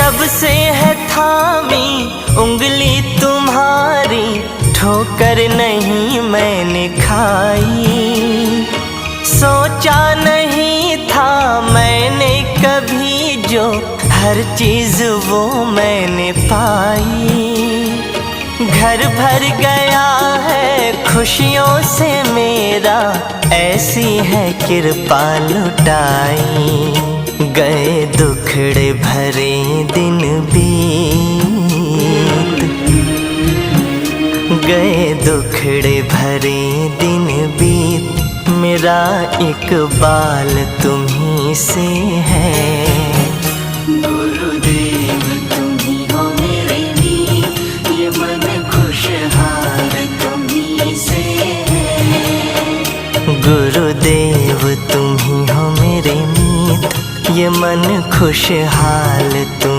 जब से है थामी उंगली तुम्हारी, ठोकर नहीं मैंने खाई। सोचा नहीं था मैंने कभी जो हर चीज वो मैंने पाई। घर भर गया है खुशियों से मेरा, ऐसी है कृपा लुटाई। गए दुखड़े भरे दिन बीत, गए दुखड़े भरे दिन बीत, मेरा इकबाल तुम्ही से है। गुरुदेव तुम्ही हो मेरे मीत, ये मन खुशहाल तुम्ही से है। गुरुदेव तुम्ही हो मेरे मीत, ये मन खुशहाल तुम